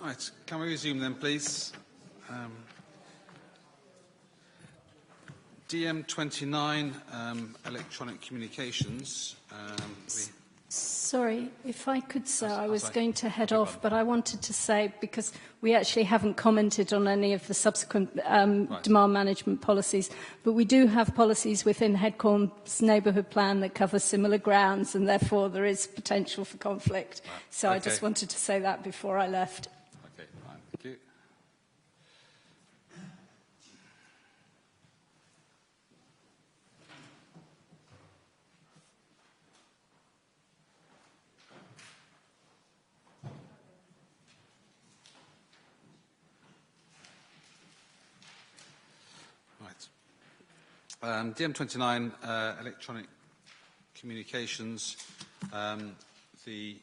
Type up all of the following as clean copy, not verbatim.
Right, can we resume then, please? DM29, electronic communications. Sorry, if I could, sir, I was going to head off, but I wanted to say, because we actually haven't commented on any of the subsequent demand management policies, but we do have policies within Headcorn's neighbourhood plan that cover similar grounds, and therefore there is potential for conflict. Right. So I just wanted to say that before I left. Okay, fine. Thank you. DM29, electronic communications. The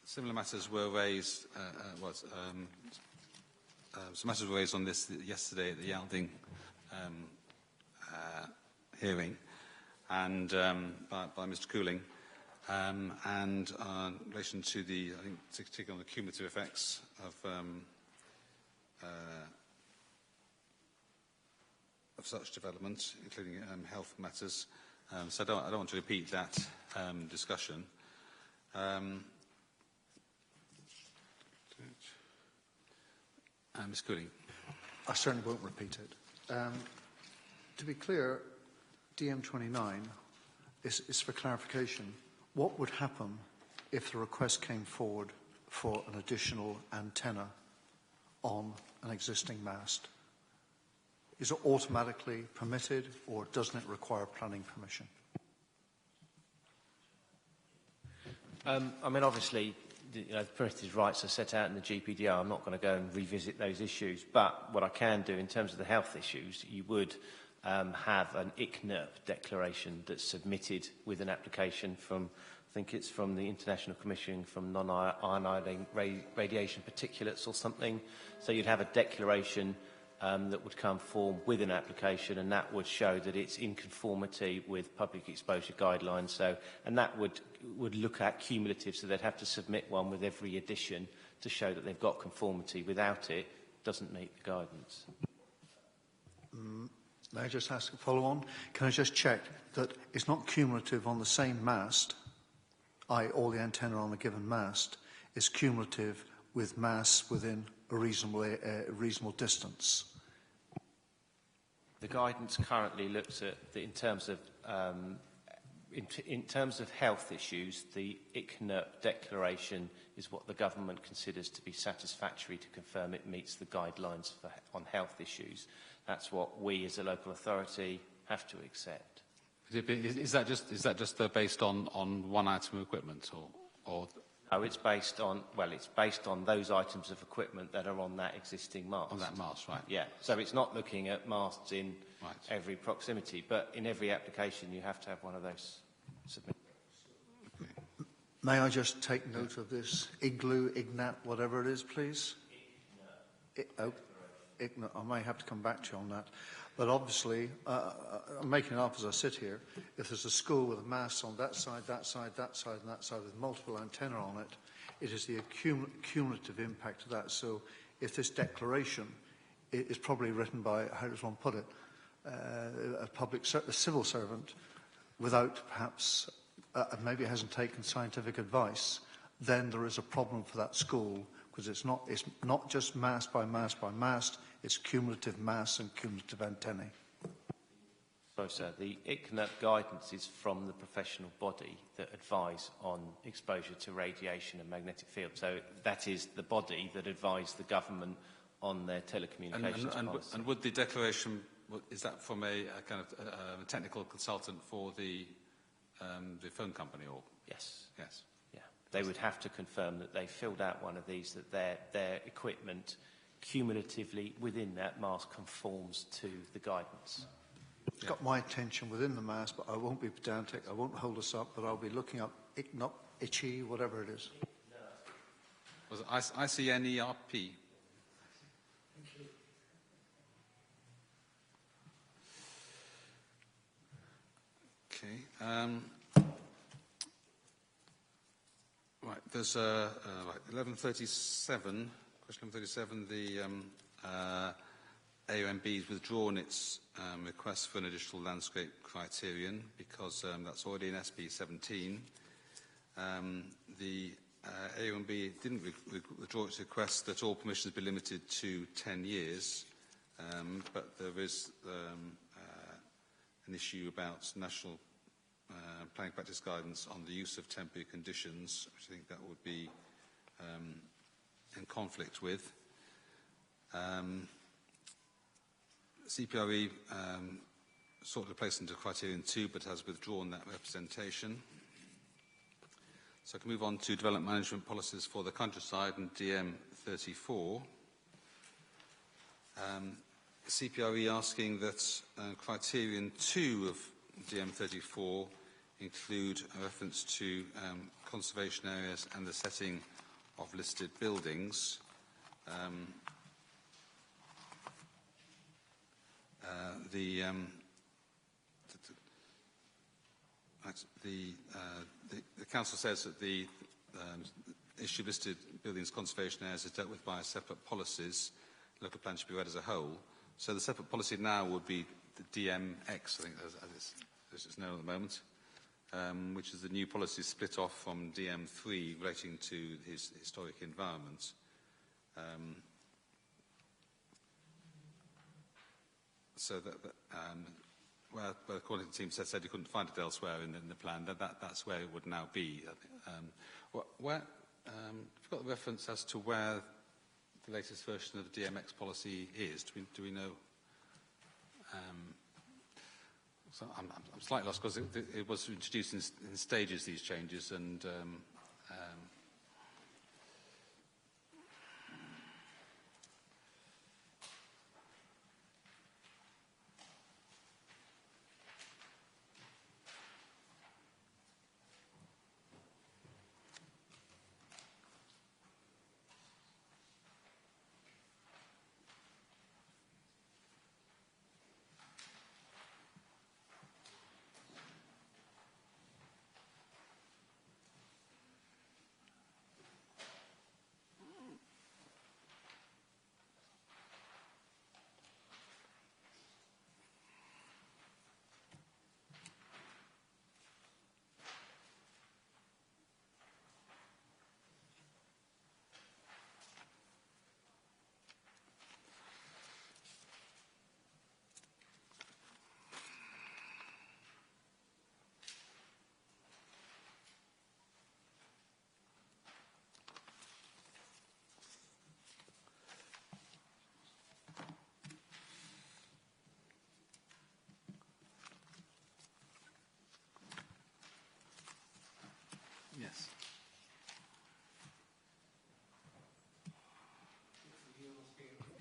similar matters were raised. Some matters were raised on this yesterday at the Yalding hearing, and by Mr. Cooling, and in relation to the, I think, particularly on the cumulative effects of such developments, including health matters. So I don't want to repeat that discussion. Ms. Cooling. I certainly won't repeat it. To be clear, DM29 is for clarification. What would happen if the request came forward for an additional antenna on an existing mast? Is it automatically permitted, or doesn't it require planning permission? I mean, obviously, the permitted rights are set out in the GPDR. I'm not going to go and revisit those issues. But what I can do in terms of the health issues, you would have an ICNIRP declaration that's submitted with an application from, I think it's from the International Commission from Non-Ionizing Radiation Particulates or something. So you'd have a declaration that would come forward with an application, and that would show that it's in conformity with public exposure guidelines. So, and that would look at cumulative, so they'd have to submit one with every addition to show that they've got conformity. Without it, doesn't meet the guidance. May I just ask a follow-on? Can I just check that it's not cumulative on the same mast, i.e. all the antenna on a given mast, is cumulative with masts within a reasonable distance? The guidance currently looks at, in terms of health issues, the ICNIRP declaration is what the government considers to be satisfactory to confirm it meets the guidelines on health issues. That's what we as a local authority have to accept. Is that just based on one item of equipment, or? Oh, it's based on, well, it's based on those items of equipment that are on that existing mast. On that mast, right. Yeah, so it's not looking at masts in every proximity, but in every application you have to have one of those submitted. May I just take note of this? IGLU, IGNAT, whatever it is, please? IGNAT. I may have to come back to you on that. But obviously, I'm making it up as I sit here. If there's a school with a mast on that side, that side, that side, and that side with multiple antennae on it, it is the cumulative impact of that. So if this declaration is probably written by, how does one put it, a civil servant without perhaps, maybe hasn't taken scientific advice, then there is a problem for that school, because it's not just mast by mast by mast, it's cumulative mass and cumulative antennae. Sorry, sir. The ICNIRP guidance is from the professional body that advise on exposure to radiation and magnetic field. So that is the body that advised the government on their telecommunications policy. And would the declaration, is that from a kind of a technical consultant for the phone company, or? Yes. Yes. Yeah. They would have to confirm that they filled out one of these, that their equipment cumulatively within that mast conforms to the guidance. It's got my attention within the mast, but I won't be pedantic, I won't hold us up, but I'll be looking up ICNIRP, ICHI, whatever it is. Was it ICNERP? Okay. Right. there's right, 1137, question 1137, the AOMB has withdrawn its request for an additional landscape criterion because that's already in SB 17. The AOMB didn't withdraw its request that all permissions be limited to 10 years, but there is an issue about national planning practice guidance on the use of temporary conditions, which I think that would be in conflict with. CPRE sought to place into criterion 2 but has withdrawn that representation. So I can move on to development management policies for the countryside and DM34. CPRE asking that criterion 2 of DM34 include a reference to conservation areas and the setting of listed buildings. The Council says that the issue of listed buildings conservation areas is dealt with by separate policies. Local plan should be read as a whole. So the separate policy now would be the DMX, I think as it's known at the moment, which is the new policy split off from DM3 relating to his historic environment. So that where the coordinating team said you couldn't find it elsewhere in the plan, that's where it would now be. Where you've got the reference as to where the latest version of the DMX policy is. Do we know? So I'm slightly lost because it was introduced in stages, these changes, and yes.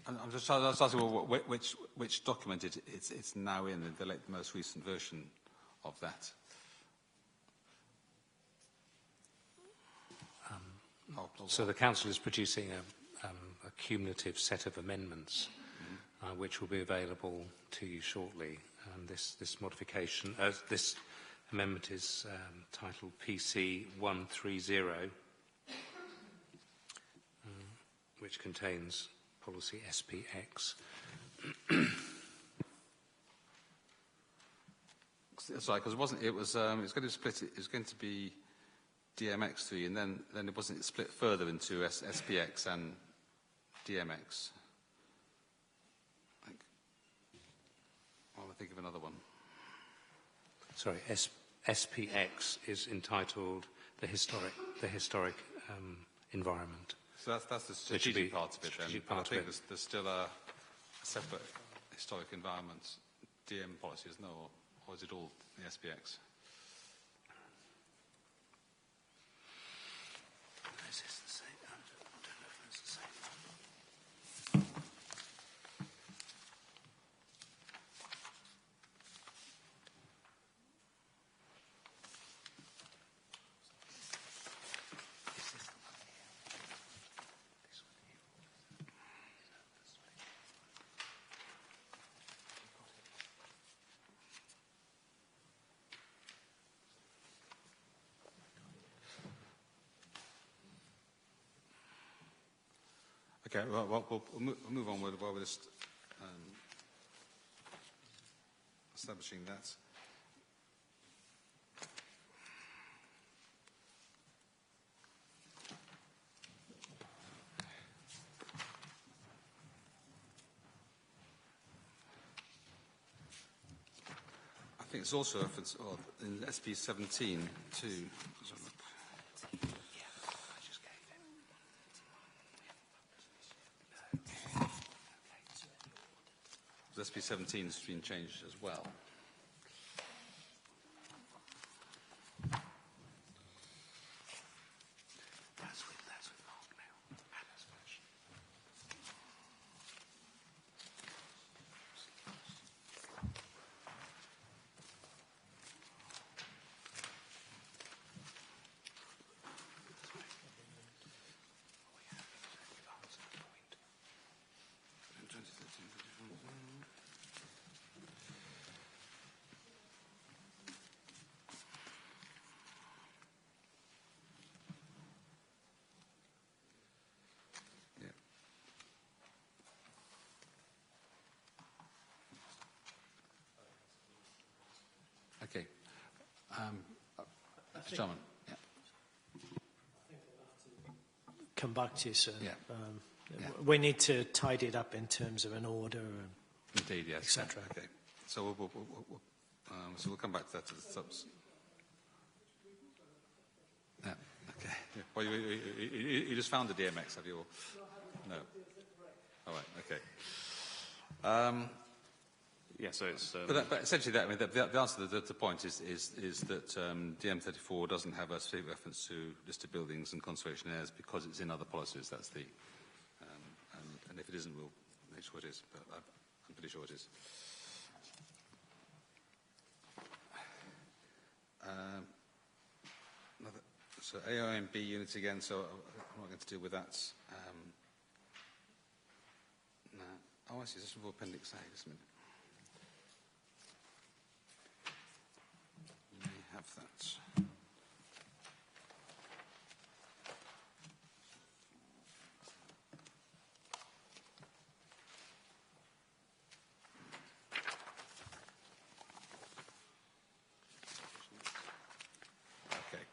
I'm just asking which document it's now in, the most recent version of that. So the Council is producing a cumulative set of amendments, which will be available to you shortly. This modification, this amendment is titled PC 130, which contains policy SPX. Sorry, because it wasn't. It was going to split. It was going to be DMX3, and then it wasn't split further into SPX and DMX. I'll think of another one. Sorry, SPX is entitled the historic environment. So that's the strategic part of it then. I think there's still a separate historic environment DM policy, isn't there? Or is it all the SPX? Is this the same? I don't know if it's the same. Okay, well, we'll move on while we're just establishing that. I think it's also reference in SP 17 too. SP 17 has been changed as well. Okay. Mr. Chairman. Yeah. Come back to you, sir. Yeah. We need to tidy it up in terms of an order, and Indeed, yes. etc. Okay. So we'll come back to that to the subs. Yeah. Okay. Yeah. Well, you just found the DMX, have you? Or? No. All right. Okay. Yeah, so it's... But essentially, that, I mean, the answer to the point is that DM34 doesn't have a specific reference to listed buildings and conservation areas because it's in other policies. That's the... and if it isn't, we'll make sure it is. But I'm pretty sure it is. So AOMB units again, so I'm not going to deal with that. No. Oh, I see. This is for Appendix A. Just a minute. Have that. Okay.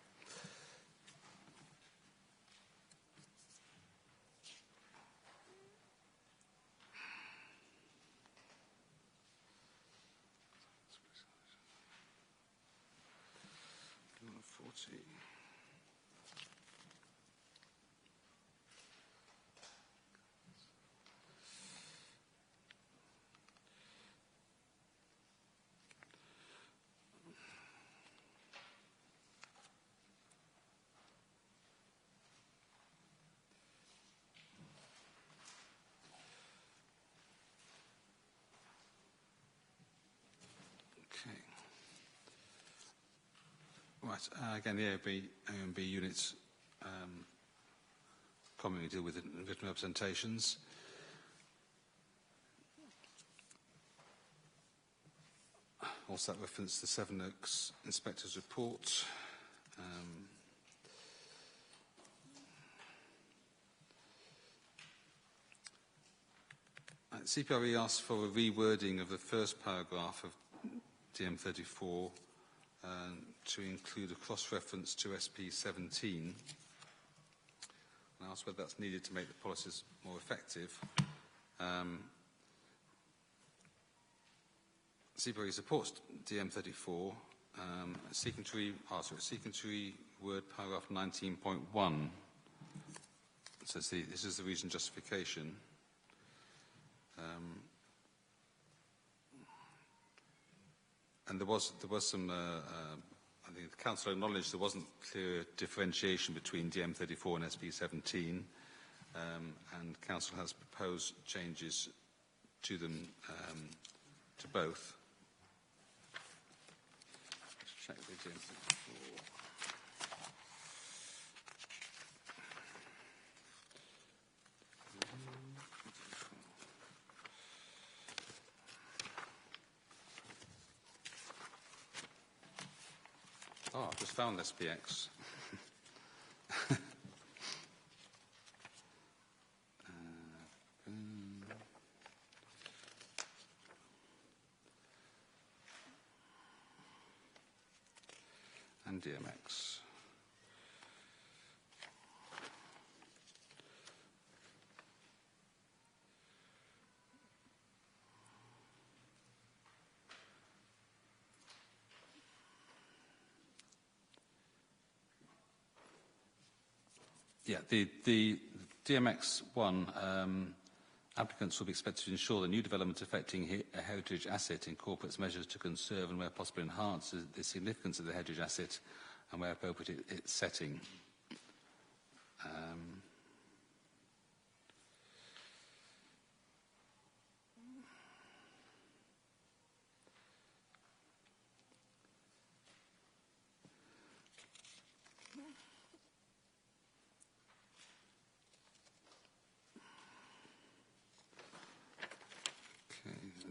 Okay. Right. Again, the AOMB units commonly deal with written representations. Also, that reference the Seven Oaks Inspector's Report. CPRE asked for a rewording of the first paragraph of DM34 to include a cross-reference to SP 17. And I asked whether that's needed to make the policies more effective. CPRE supports DM34, seeking to reword paragraph 19.1. So this is the reason justification. And there was some, I think the Council acknowledged there wasn't clear differentiation between DM34 and SP 17, and Council has proposed changes to them, to both. Let's check the DM34. Oh, I've just found SPX. and DMX. Yeah, the DMX1 applicants will be expected to ensure that new development affecting a heritage asset incorporates measures to conserve and, where possible, enhance the significance of the heritage asset and, where appropriate, its setting.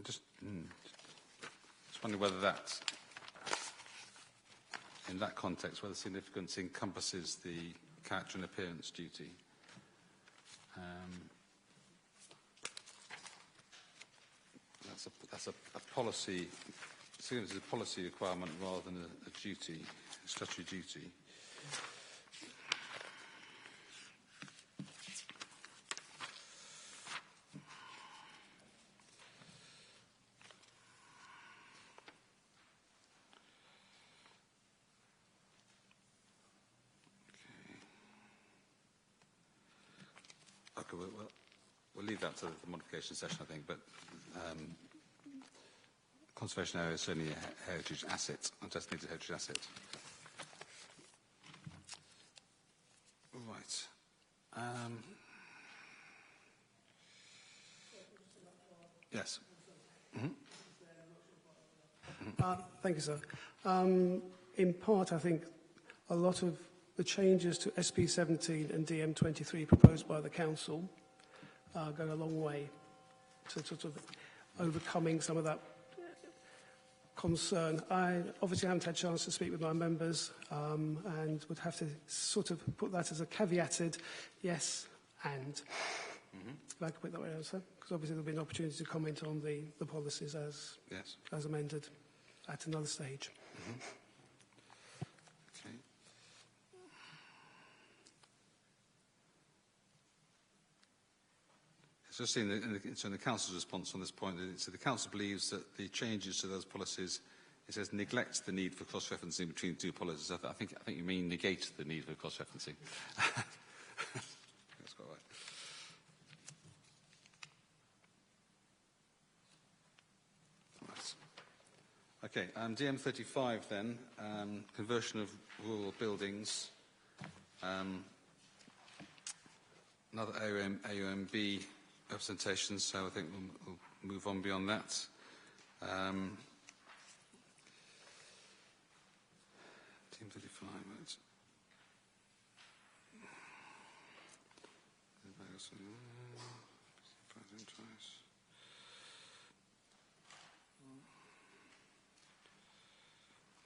Just wondering whether that, in that context, whether significance encompasses the character and appearance duty. That's a policy. Significance is a policy requirement rather than a duty, a statutory duty. Okay, we'll leave that to the modification session, I think, but conservation area is certainly a heritage asset, a designated heritage asset. Right. Yes. Thank you, sir. In part, I think a lot of the changes to SP17 and DM23 proposed by the Council go a long way to sort of overcoming some of that concern. I obviously haven't had a chance to speak with my members and would have to sort of put that as a caveated yes and. If I could put it that way, sir, because obviously there'll be an opportunity to comment on the policies as amended at another stage. Okay. It's just in the Council's response on this point, so the Council believes that the changes to those policies, it says, neglects the need for cross-referencing between two policies. I think you mean negate the need for cross-referencing. That's quite right. Okay, DM35 then, conversion of rural buildings. Another AOMB representation, so I think we'll move on beyond that. DM35, right.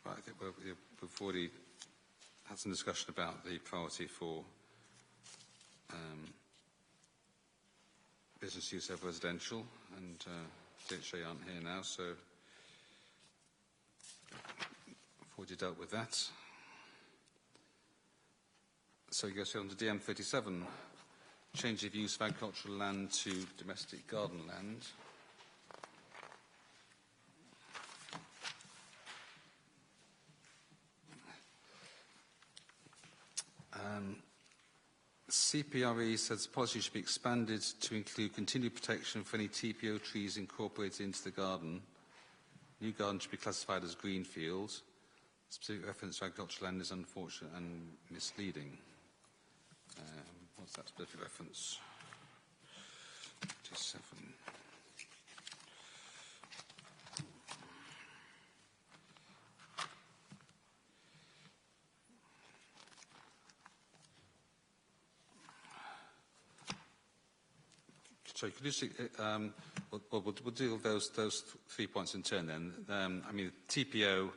Right, I think we've already had some discussion about the priority for business use over residential, and DHA aren't here now, so I've already dealt with that. So you go straight on to DM37, change of use of agricultural land to domestic garden land. CPRE says the policy should be expanded to include continued protection for any TPO trees incorporated into the garden. New garden should be classified as greenfield. Specific reference to agricultural land is unfortunate and misleading. What's that specific reference? 27. Sorry, could you see, we'll deal with those 3 points in turn then. I mean, TPO,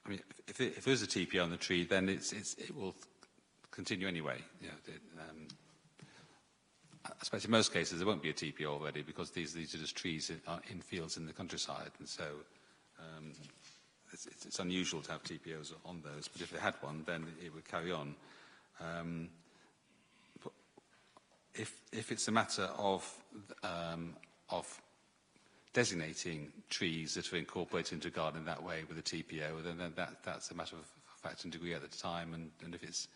I mean, if there's a TPO on the tree, then it will continue anyway. You know, I suppose in most cases there won't be a TPO already because these are just trees in fields in the countryside, and so it's unusual to have TPOs on those, but if they had one, then it would carry on. If it's a matter of designating trees that are incorporated into a garden in that way with a TPO, then that's a matter of fact and degree at the time, and if it's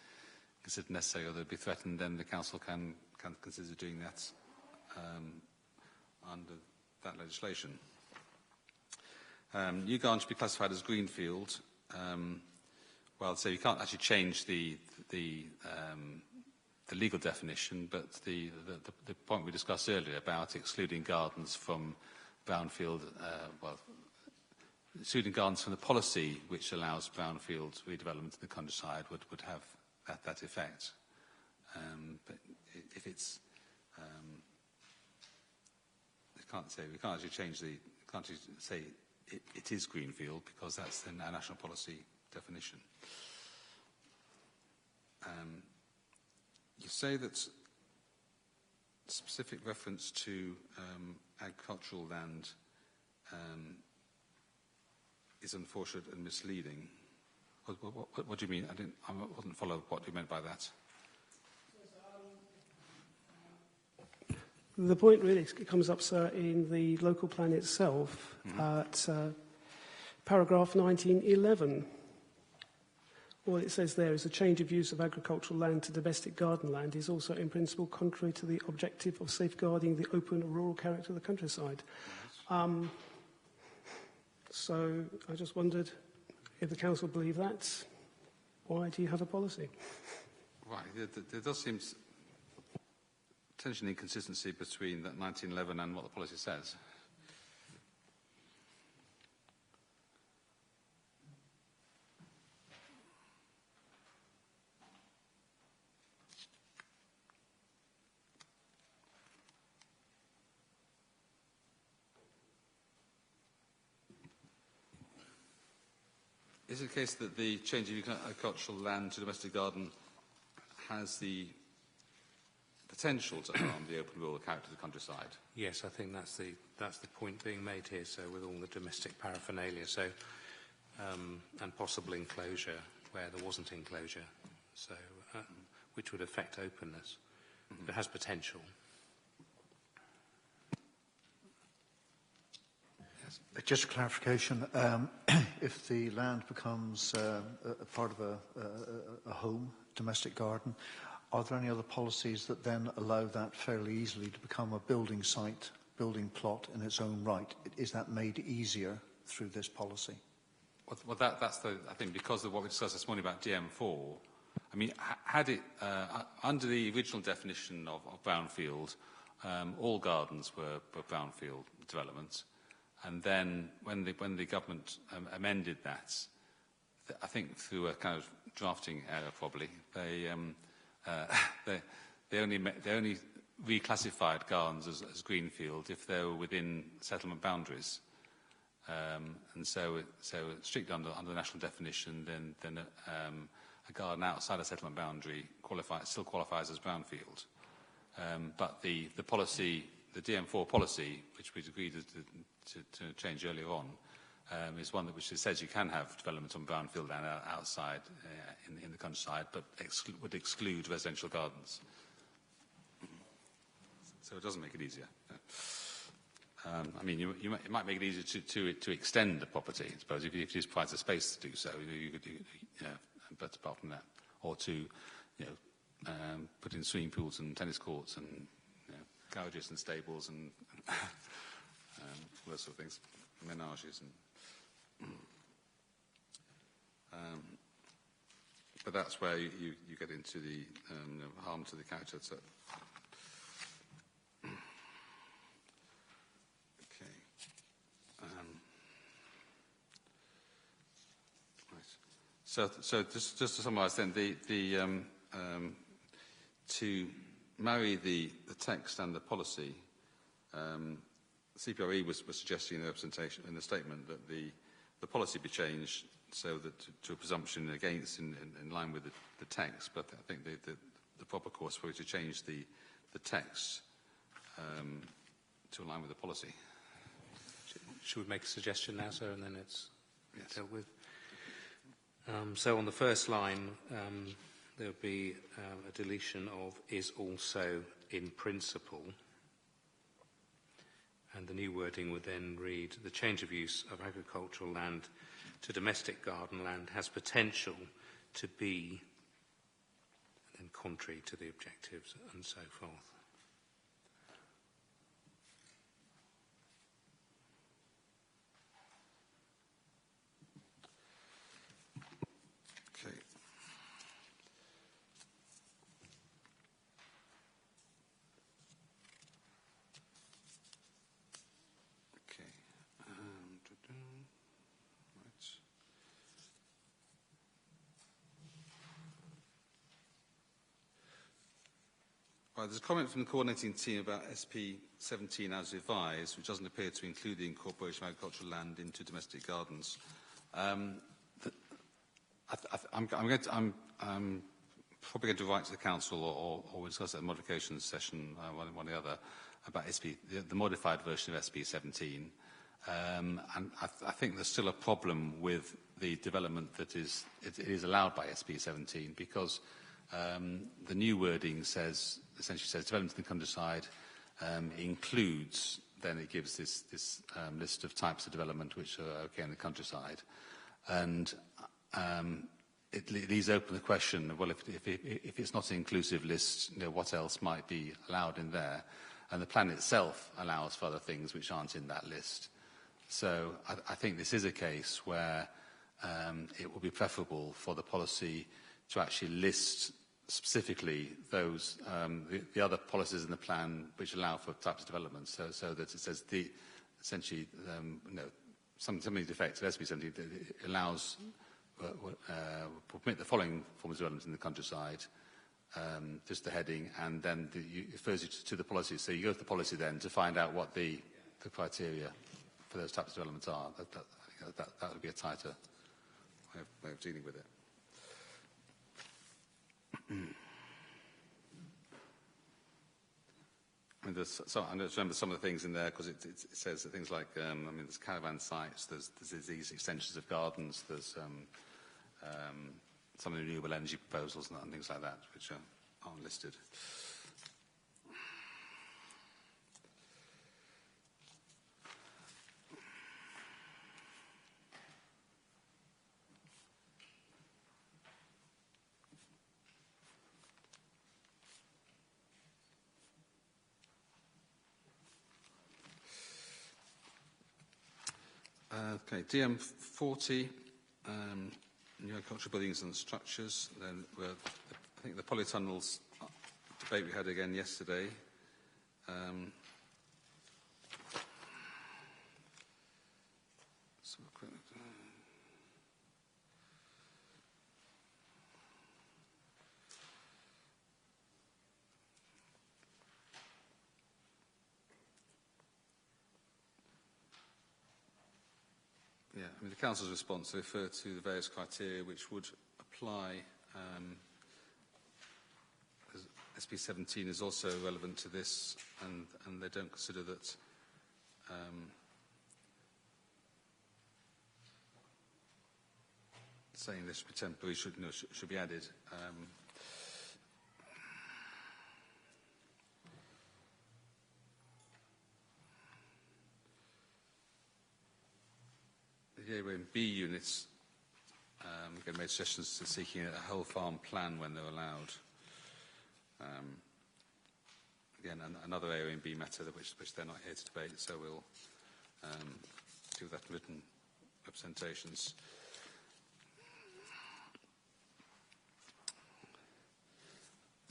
considered necessary or they'll be threatened, then the council can consider doing that under that legislation. New gardens should be classified as greenfield. Well, so you can't actually change the legal definition, but the point we discussed earlier about excluding gardens from brownfield, excluding gardens from the policy which allows brownfield redevelopment in the countryside would have that effect. But if it's, we can't actually change can't actually say it is greenfield because that's the national policy definition. You say that specific reference to agricultural land is unfortunate and misleading. What do you mean? I wasn't follow what you meant by that. The point really comes up, sir, in the local plan itself at paragraph 1911. All it says there is a change of use of agricultural land to domestic garden land is also in principle contrary to the objective of safeguarding the open rural character of the countryside. So I just wondered if the council believe that, why do you have a policy? Right, there does seem potential inconsistency between that 1911 and what the policy says. Is it the case that the change of agricultural land to domestic garden has the potential to harm the open rural character of the countryside? Yes, I think that's the point being made here. So with all the domestic paraphernalia, so and possible enclosure where there wasn't enclosure, so which would affect openness. It has potential. Just a clarification, if the land becomes a part of a home, domestic garden, are there any other policies that then allow that fairly easily to become a building site, building plot in its own right? Is that made easier through this policy? Well, that's I think because of what we discussed this morning about DM4, I mean, had it, under the original definition of brownfield, all gardens were brownfield developments. And then when the government amended that, I think through a kind of drafting error probably, they only reclassified gardens as greenfield if they were within settlement boundaries. And so strictly under the national definition, then a garden outside a settlement boundary still qualifies as brownfield. But the policy, the DM4 policy, which we'd agreed to change earlier on, is one which says you can have development on brownfield and outside in the countryside, but would exclude residential gardens. So it doesn't make it easier. I mean, it might make it easier to extend the property, I suppose, if you just provide a space to do so. You could, but apart from that, or to, put in swimming pools and tennis courts and garages and stables and all those sort of things, menages and. But that's where you get into the harm to the character. So. Okay. Right. So just to summarise, then, to marry the text and the policy, CPRE was suggesting in the representation in the statement that the policy be changed so that to a presumption against in line with the text, but I think the proper course would be to change the text to align with the policy. Should we make a suggestion now, sir, and then it's dealt with. So on the first line, there would be a deletion of "is also in principle." And the new wording would then read, "The change of use of agricultural land to domestic garden land has potential to be," and then contrary to the objectives and so forth. Okay. Okay. Right. Right, there's a comment from the coordinating team about SP17 as revised, which doesn't appear to include the incorporation of agricultural land into domestic gardens. I'm probably going to write to the council, or we'll discuss at the modifications session, one or the other, about the modified version of SP17. And I think there's still a problem with the development that it is allowed by SP17, because the new wording essentially says development in the countryside includes, then it gives this list of types of development which are okay in the countryside. And it leaves open the question of, well, if it's not an inclusive list, what else might be allowed in there? And the plan itself allows for other things which aren't in that list. So I think this is a case where it will be preferable for the policy to actually list specifically those the other policies in the plan which allow for types of development, so that it says essentially something to the effect of SB17 allows will permit the following forms of development in the countryside, just the heading, and then it refers you to the policy. So you go to the policy then to find out what the criteria for those types of developments are. That would be a tighter way of dealing with it. I just remember some of the things in there, because it says that things like, there's caravan sites, there's these extensions of gardens, there's some of the renewable energy proposals and things like that, which aren't listed. Okay, DM40, new agricultural buildings and structures. Then I think the polytunnels debate we had again yesterday. Yeah, the Council's response referred to the various criteria which would apply. SP17 is also relevant to this, and they don't consider that saying this should be temporary should be added. The A and B units again made suggestions to seeking a whole farm plan when they're allowed. Again, another A and B matter which they're not here to debate, so we'll do that in written representations.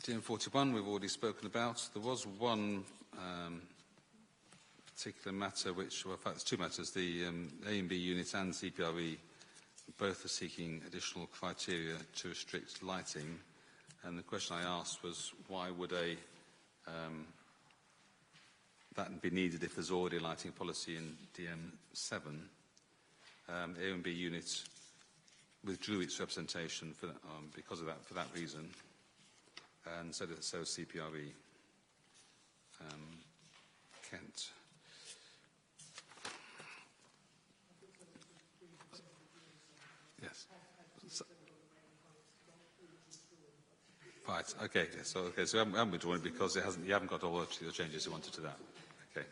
DM41 we've already spoken about. There was one particular matter which, well, in fact, there's two matters. The A and B units and CPRE both are seeking additional criteria to restrict lighting. And the question I asked was, why would that be needed if there's already a lighting policy in DM7? A and B unit withdrew its representation because of that, for that reason, and so CPRE. Kent. Yes. So, right. Okay. So we haven't withdrawn it because it hasn't. You haven't got all the changes you wanted to that. Okay.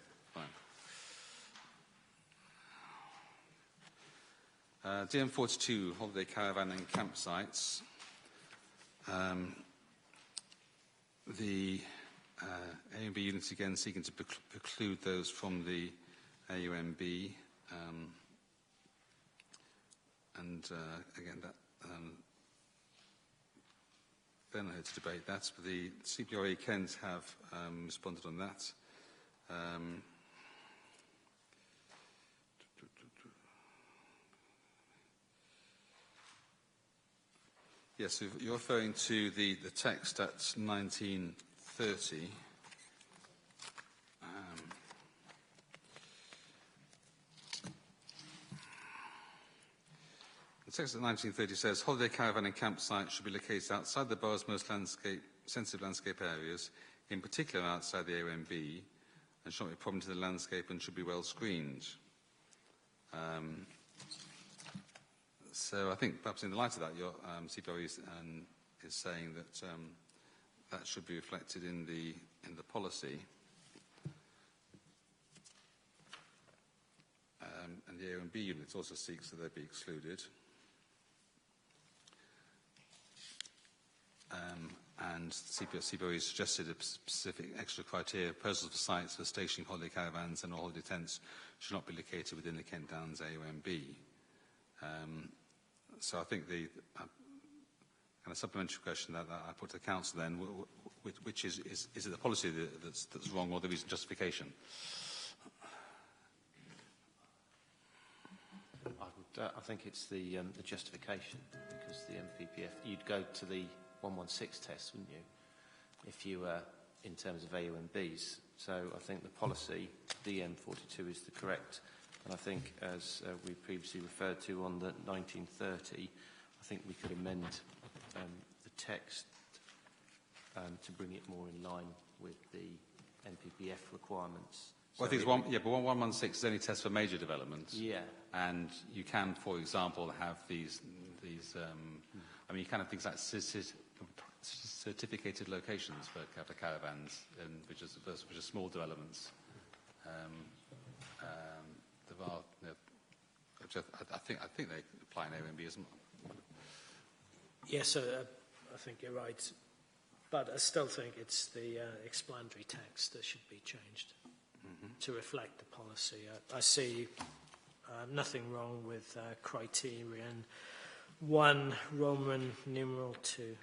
Fine. DM42, holiday caravan and campsites. The A and B units again seeking to preclude those from the AUMB. Again, that they're not here to debate that, but the CPRA Kent have responded on that. Yes, so you're referring to the text at 1930. The text at 1930 says, holiday caravan and campsites should be located outside the borough's most sensitive landscape areas, in particular outside the AONB, and should not be a problem to the landscape and should be well screened. So I think perhaps in the light of that, your CPRE is saying that that should be reflected in the policy. And the AONB unit also seeks that they be excluded. And CPRE suggested a specific extra criteria. Proposals for sites for stationing holiday caravans and holiday tents should not be located within the Kent Downs AONB. So I think the kind of supplementary question that I put to the Council then, which is it the policy that's wrong or the reason justification? I think it's the justification, because the MPPF, you'd go to the 116 test, wouldn't you, if you were in terms of AONBs. So I think the policy, DM42, is the correct. And I think, as we previously referred to on the 1930, I think we could amend the text to bring it more in line with the NPPF requirements. Well, I think but 116 is only test for major developments. Yeah. And you can, for example, have these I mean, you can have things like certificated locations for caravans, which are small developments. There are, which I think they apply in AONB as well. Yes, I think you're right. But I still think it's the explanatory text that should be changed to reflect the policy. I see nothing wrong with criterion 1, Roman numeral 2.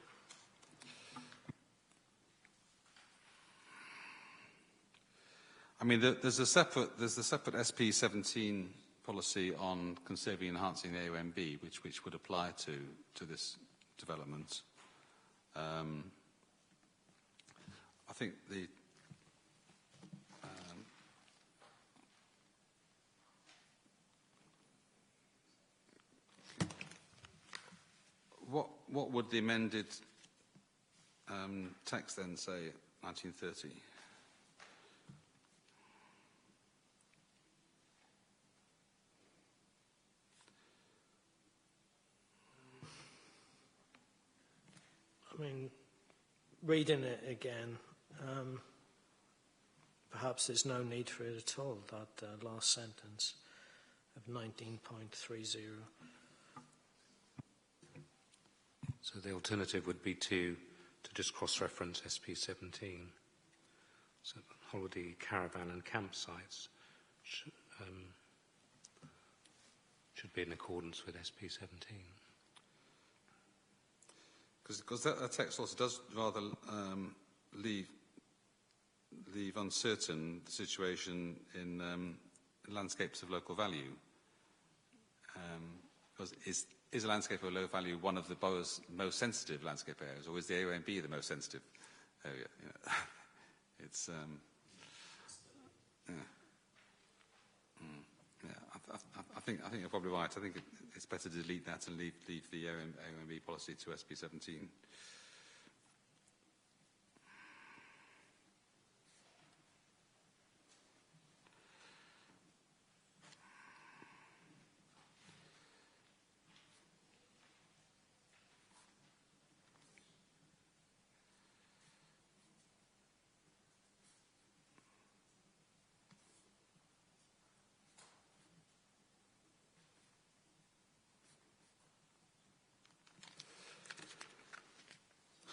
I mean, there's a separate SP17 policy on conserving and enhancing the AONB, which would apply to this development. I think the what would the amended text then say? 1930. I mean, reading it again, perhaps there's no need for it at all, that last sentence of 19.30. So the alternative would be to just cross-reference SP17. So holiday, caravan and campsites should be in accordance with SP17. Because that text also does rather leave uncertain the situation in landscapes of local value. Because is a landscape of low value one of the borough's most sensitive landscape areas, or is the AONB the most sensitive area? You know, it's I think you're probably right. I think it's better to delete that and leave the AONB policy to SP17.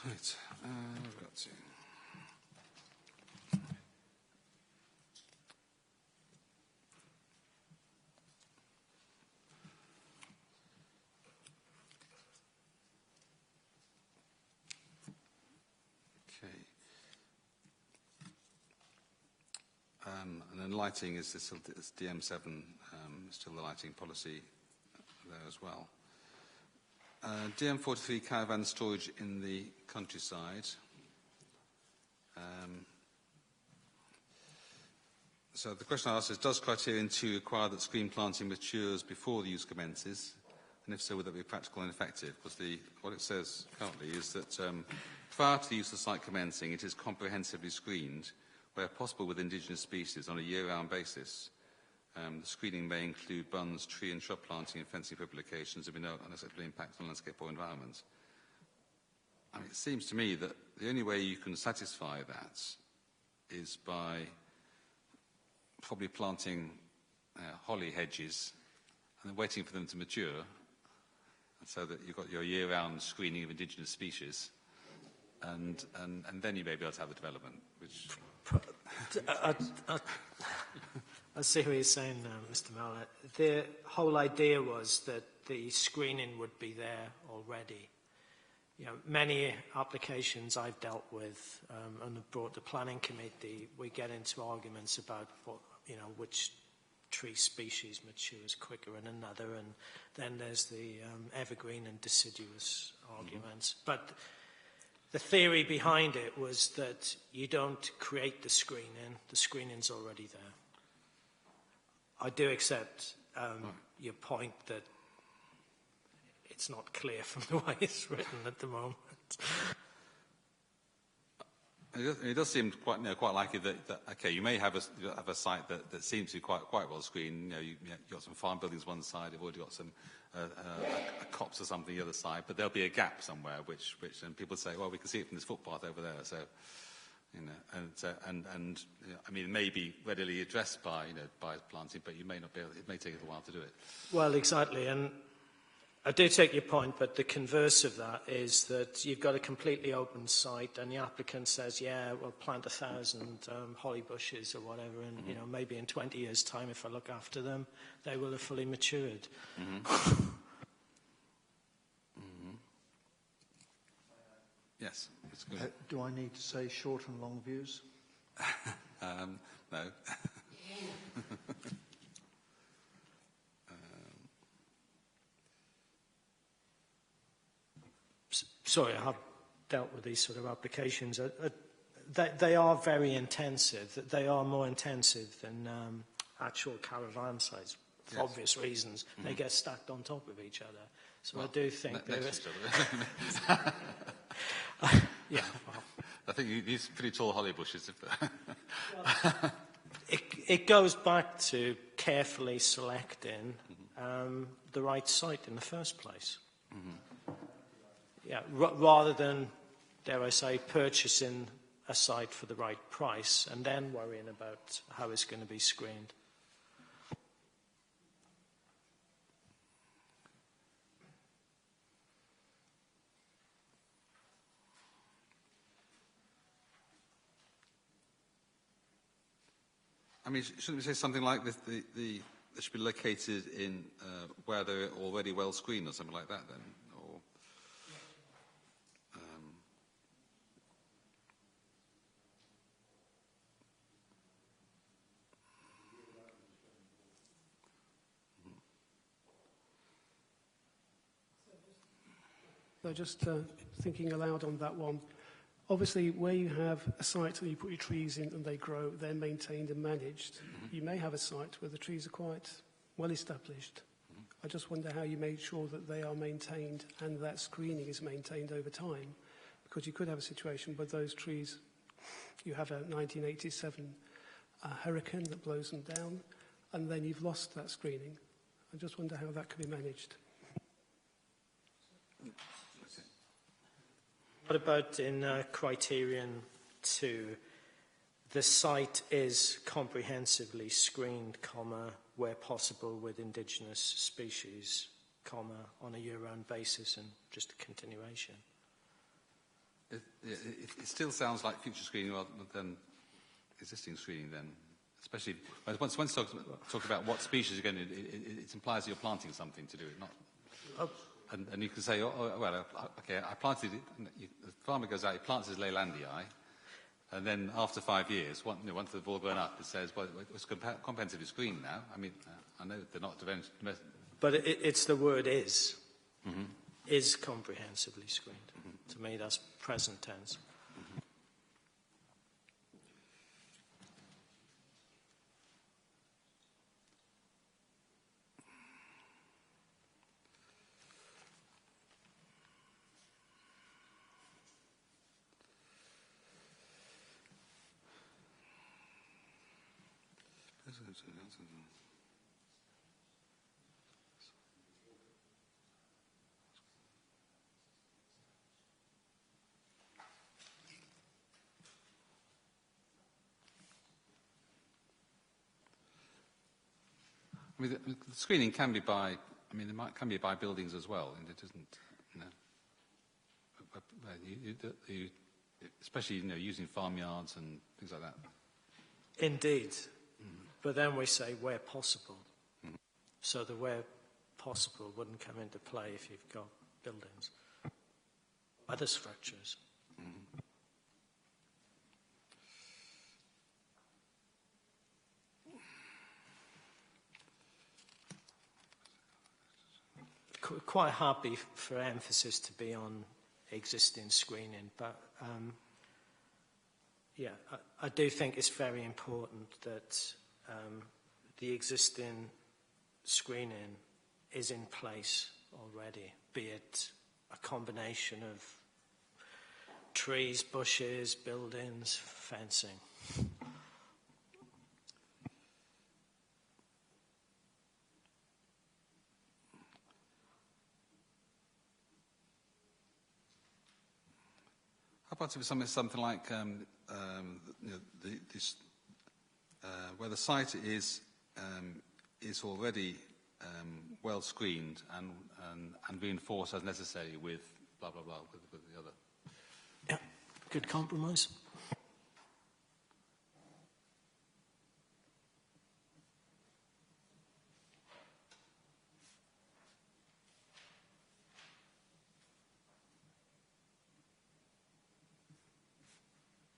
Right, we've got to... And then lighting is still it's DM7, still the lighting policy there as well. DM43, caravan storage in the countryside. So the question I asked is, does criterion 2 require that screen planting matures before the use commences? And if so, would that be practical and effective? Because what it says currently is that prior to the use of site commencing, it is comprehensively screened, where possible with indigenous species on a year-round basis. The screening may include bunds, tree and shrub planting and fencing for applications that be no unacceptable impact on landscape or environment. I mean, it seems to me that the only way you can satisfy that is by probably planting holly hedges and then waiting for them to mature, and so that you've got your year-round screening of indigenous species, and then you may be able to have the development, which... I see what you're saying, Mr. Mallett. The whole idea was that the screening would be there already. You know, many applications I've dealt with and have brought the planning committee, we get into arguments about what, you know, which tree species matures quicker than another, and then there's the evergreen and deciduous arguments. But the theory behind it was that you don't create the screening's already there. I do accept your point that it's not clear from the way it's written at the moment. It does seem quite likely that okay, you may have a site that seems to be quite well screened. You know, you've got some farm buildings one side, you've already got some a copse or something the other side, but there'll be a gap somewhere, which and people say, well, we can see it from this footpath over there. So, you know, and you know, I mean, it may be readily addressed by planting, but you may not be able. It may take a little while to do it. Well, exactly, and I do take your point, but the converse of that is that you've got a completely open site and the applicant says, yeah, we'll plant 1,000 holly bushes or whatever, and you know, maybe in 20 years' time, if I look after them, they will have fully matured. Yes, that's good. Do I need to say short and long views? No. Sorry, I have dealt with these sort of applications. They are very intensive. They are more intensive than actual caravan sites, for obvious reasons. They get stacked on top of each other. So I do think there is... Yeah, well, I think you need pretty tall holly bushes. it goes back to carefully selecting the right site in the first place. Yeah, rather than, dare I say, purchasing a site for the right price and then worrying about how it's going to be screened. I mean, shouldn't we say something like this, they should be located in where they're already well screened or something like that then? Or, So just thinking aloud on that one. Obviously, where you have a site where you put your trees in and they grow, they're maintained and managed. You may have a site where the trees are quite well established. I just wonder how you make sure that they are maintained and that screening is maintained over time. Because you could have a situation where those trees, you have a 1987 hurricane that blows them down, and then you've lost that screening. I just wonder how that could be managed. What about in criterion 2, the site is comprehensively screened, comma, where possible with indigenous species, comma, on a year-round basis, and just a continuation? It still sounds like future screening rather than existing screening then. Especially, once talk about what species you're going to, it implies that you're planting something to do it, not... Oh. And you can say, okay, I planted it, and the farmer goes out, he plants his Leylandii, and then after 5 years, once they've all grown up, it says, well, it's comprehensively screened now. I mean, I know they're not... But it's the word is. Mm-hmm. Is comprehensively screened. Mm-hmm. To me, that's present tense. Mm-hmm. I mean, the screening can be by, I mean, can be by buildings as well, and it isn't, especially, using farmyards and things like that. Indeed. Mm-hmm. But then we say where possible. Mm-hmm. So the where possible wouldn't come into play if you've got buildings. Other structures. Mm-hmm. Quite happy for emphasis to be on existing screening, but yeah, I do think it's very important that the existing screening is in place already, be it a combination of trees, bushes, buildings, fencing. How about if it's something like where the site is already well screened and reinforced as necessary with blah blah blah with the other. Yeah, good compromise.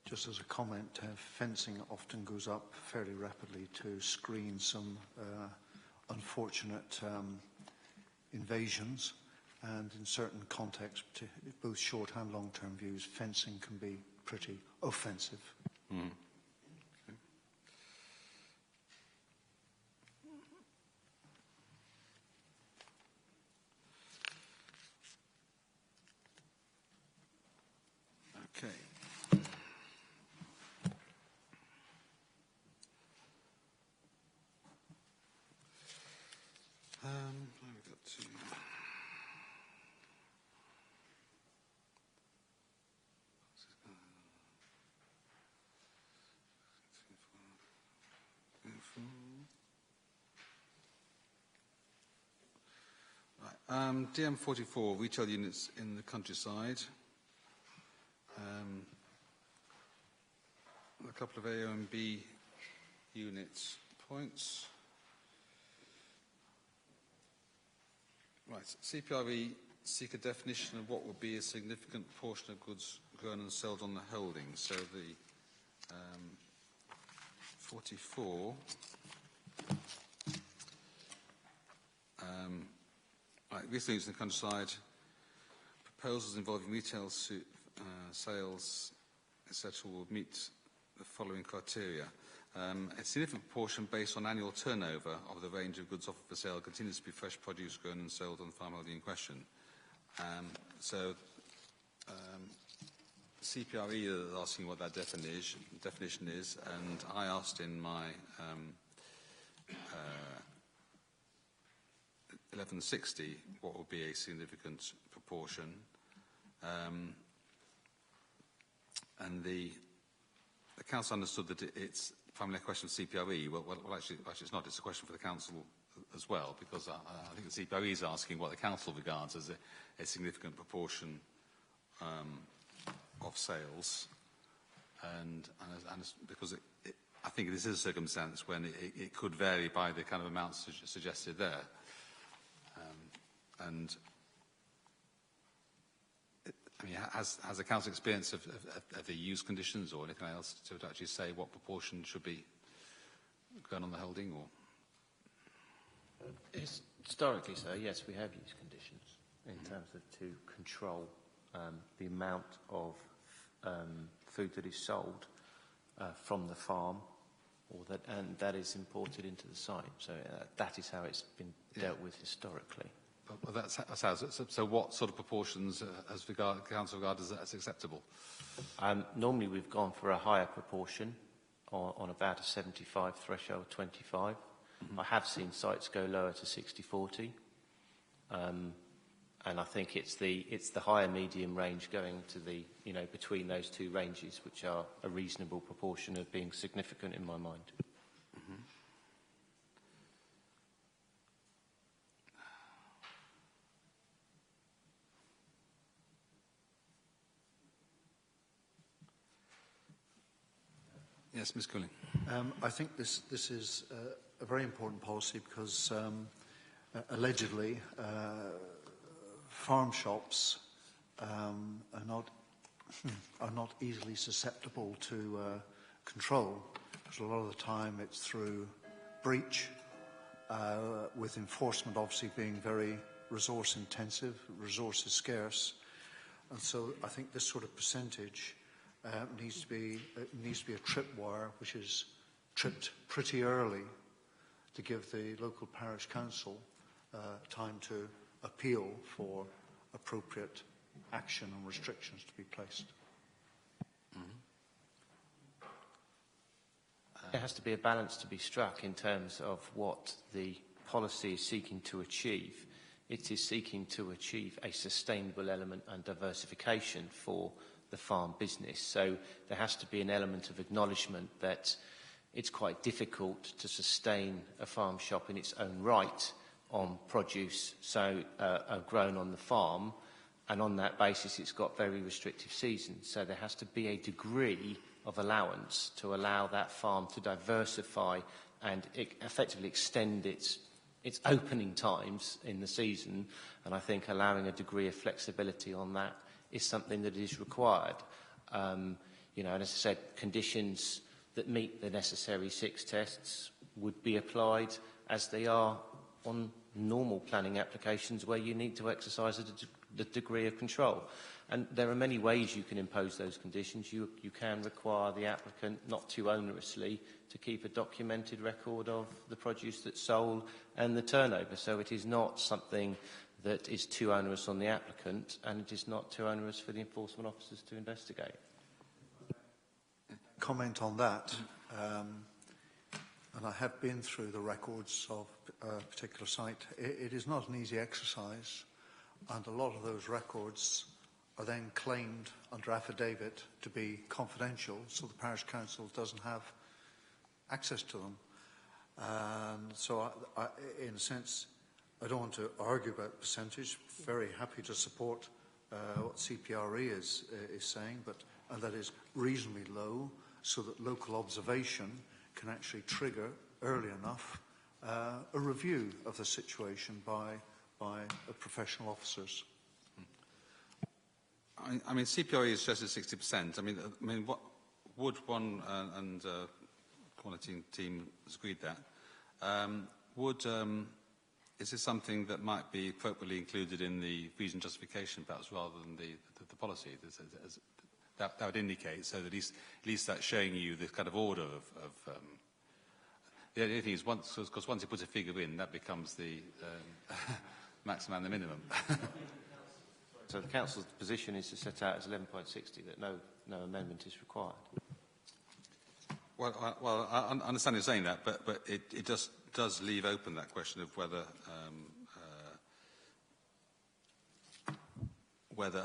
Just as a comment, fencing often goes up fairly rapidly to screen some unfortunate invasions, and in certain contexts, both short and long-term views, fencing can be pretty offensive. Mm. Okay. We've got to... Right. DM44, retail units in the countryside. A couple of A and B units points. Right, CPRE seek a definition of what would be a significant portion of goods grown and sold on the holding. So the 44, right, retail units in the countryside, proposals involving retail sales, etc., will meet the following criteria. A significant proportion based on annual turnover of the range of goods offered for sale continues to be fresh produce grown and sold on the farm holding in question. CPRE is asking what that definition is, and I asked in my 1160 what would be a significant proportion. And the council understood that it's primarily a question of CPRE. Well, actually, it's not. It's a question for the council as well, because I think the CPRE is asking what the council regards as a significant proportion of sales, and because I think this is a circumstance when it could vary by the kind of amounts suggested there, and I mean, has the council experience of the use conditions or anything else to actually say what proportion should be going on the holding? Or historically, sir, yes, we have used conditions in terms of to control the amount of food that is sold from the farm, and that is imported into the site. So that is how it's been dealt with historically. But that's how. So what sort of proportions has the council regarded as acceptable? Normally we've gone for a higher proportion on about a 75 threshold, 25. I have seen sites go lower to 60-40. And I think it's the higher medium range going to the, between those two ranges, which are a reasonable proportion of being significant in my mind. Yes, Ms. Cooling. I think this is a very important policy because allegedly farm shops are not easily susceptible to control, because a lot of the time it's through breach, with enforcement obviously being very resource intensive, resources scarce, and so I think this sort of percentage needs to be a tripwire which is tripped pretty early to give the local parish council time to appeal for appropriate action and restrictions to be placed. There has to be a balance to be struck in terms of what the policy is seeking to achieve. It is seeking to achieve a sustainable element and diversification for the farm business. So there has to be an element of acknowledgement that it's quite difficult to sustain a farm shop in its own right on produce grown on the farm, and on that basis it's got very restrictive seasons. So there has to be a degree of allowance to allow that farm to diversify and effectively extend its opening times in the season, and I think allowing a degree of flexibility on that is something that is required. And as I said, conditions that meet the necessary 6 tests would be applied as they are on normal planning applications where you need to exercise the degree of control. And there are many ways you can impose those conditions. You can require the applicant not too onerously to keep a documented record of the produce that's sold and the turnover. So it is not something that is too onerous on the applicant, and it is not too onerous for the enforcement officers to investigate. Comment on that, and I have been through the records of a particular site. It is not an easy exercise, and a lot of those records are then claimed under affidavit to be confidential, so the parish council doesn't have access to them. And so, in a sense, I don't want to argue about percentage. Very happy to support what CPRE is saying, and that is reasonably low, so that local observation can actually trigger early enough a review of the situation by professional officers. I mean, CPRE is suggested 60%. I mean, what would one and quality team has agreed that is this something that might be appropriately included in the reason justification, perhaps, rather than the policy? That would indicate, so that at least that's showing you the kind of order of the only thing is, because once you put a figure in, that becomes the maximum and the minimum. So the council's position is to set out as 11.60 that no amendment is required. Well, I understand you're saying that, but it just does leave open that question of whether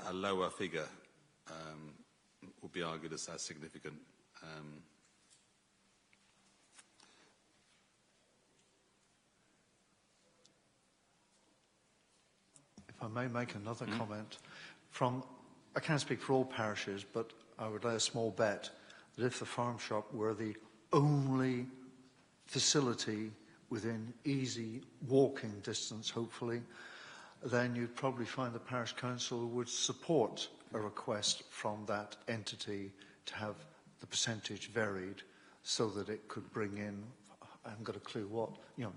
a lower figure would be argued as significant. If I may make another comment, from I can't speak for all parishes, but I would lay a small bet that if the farm shop were the only facility within easy walking distance, hopefully, then you'd probably find the parish council would support a request from that entity to have the percentage varied so that it could bring in, I haven't got a clue what,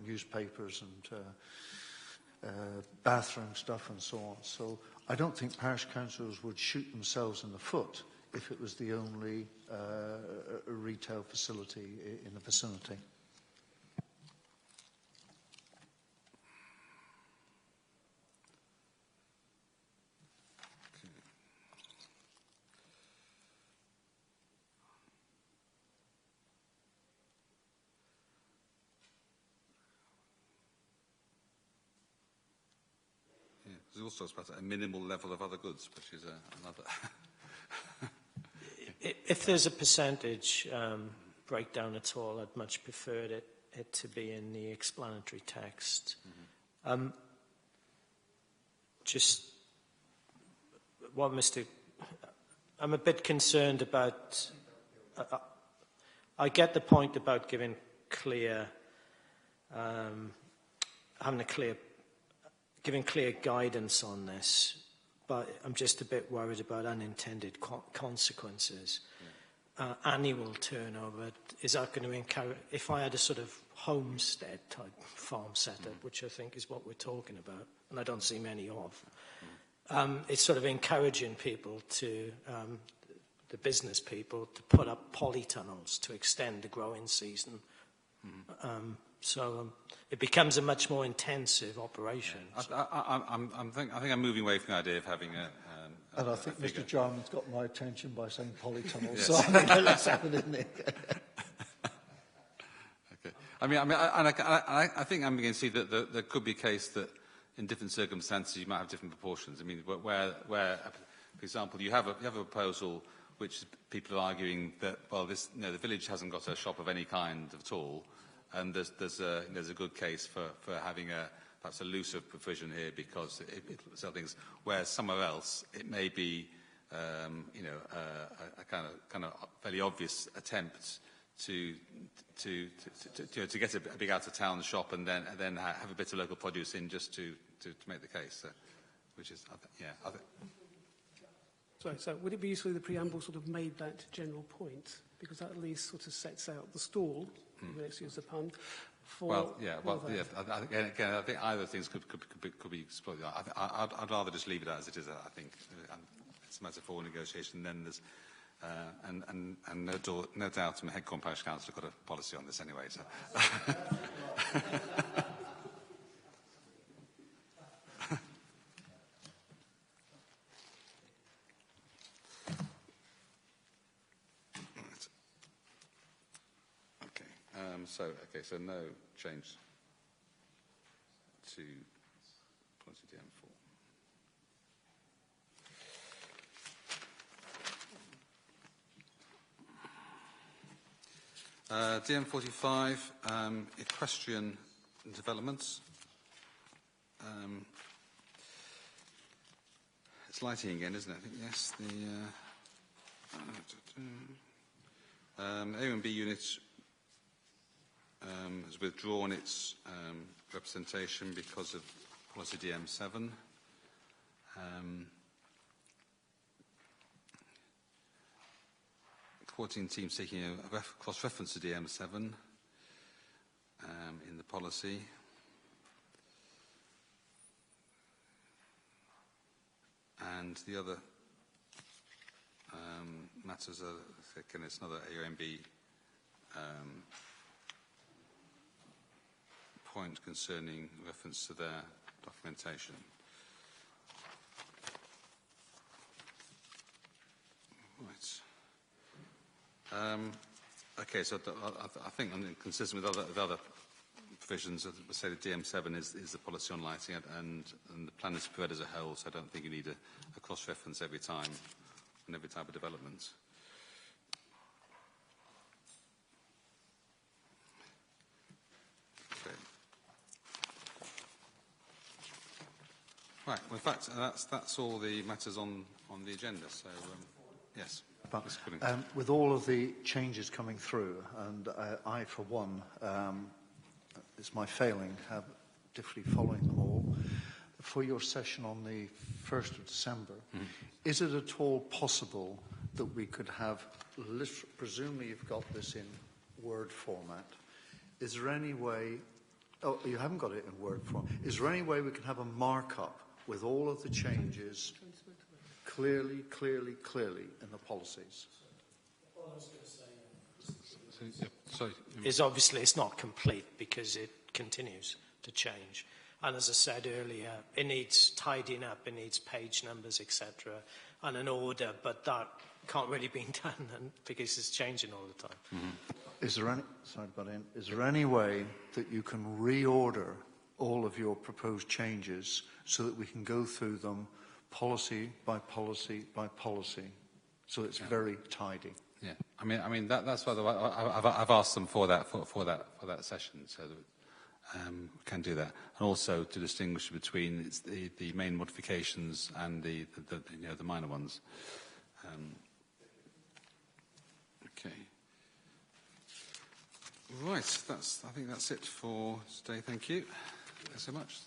newspapers and bathroom stuff and so on. So I don't think parish councils would shoot themselves in the foot if it was the only retail facility in the vicinity. There's also about a minimal level of other goods, which is another. If there's a percentage breakdown at all, I'd much prefer it to be in the explanatory text. Mm-hmm. Just what I'm a bit concerned about. I get the point about giving clear, giving clear guidance on this, but I'm just a bit worried about unintended consequences. Yeah. Annual turnover, is that going to encourage, if I had a sort of homestead type farm setup, which I think is what we're talking about, and I don't see many of, it's sort of encouraging people to, the business people, to put up polytunnels to extend the growing season. So it becomes a much more intensive operation. Yeah. I think I'm moving away from the idea of having a and I think Mr. Jarman's got my attention by saying polytunnels. Yes. So I think let's have it in there. Okay. I think I'm beginning to see that there could be a case that in different circumstances you might have different proportions. I mean, where for example, you have a proposal which people are arguing that, well, the village hasn't got a shop of any kind at all. And there's a good case for having perhaps a looser provision here because it sells things. Whereas somewhere else it may be a kind of fairly obvious attempt to get a big out of town shop and then have a bit of local produce in just to make the case, which is Sorry, so would it be useful if the preamble sort of made that general point, because that at least sort of sets out the stall. Let's use the pun. I think either things could be exploited. I'd rather just leave it as it is. I think it's a matter for negotiation. Then there's and no doubt, my head parish council have got a policy on this anyway. So. So no change to policy DM4. DM45, equestrian developments. It's lighting again, isn't it? I think, yes. The A and B units has withdrawn its representation because of policy DM7. 14 teams taking a cross-reference to DM7 in the policy. And the other matters are, again, it's another AOMB point concerning reference to their documentation. Right. Okay, so I think I'm consistent with other provisions. Say the DM7 is the policy on lighting, and the plan is spread as a whole, so I don't think you need a cross-reference every time on every type of development. Okay. Right. Well, in fact, that's all the matters on the agenda. So, yes. But, with all of the changes coming through, and I, for one, it's my failing, have difficulty following them all. For your session on the 1st of December, is it at all possible that we could have, presumably you've got this in Word format, is there any way, oh, you haven't got it in Word form, is there any way we can have a markup with all of the changes clearly in the policies? All I was going to say is obviously it's not complete because it continues to change. And as I said earlier, it needs tidying up, it needs page numbers, etc., and an order, but that can't really be done because it's changing all the time. Mm-hmm. Is there any, sorry, but is there any way that you can reorder all of your proposed changes so that we can go through them policy by policy by policy, so it's very tidy? Yeah, I mean that's why I've asked them for that session, so that we can do that, and also to distinguish between the main modifications and the minor ones. Okay. Right, I think that's it for today. Thank you so much.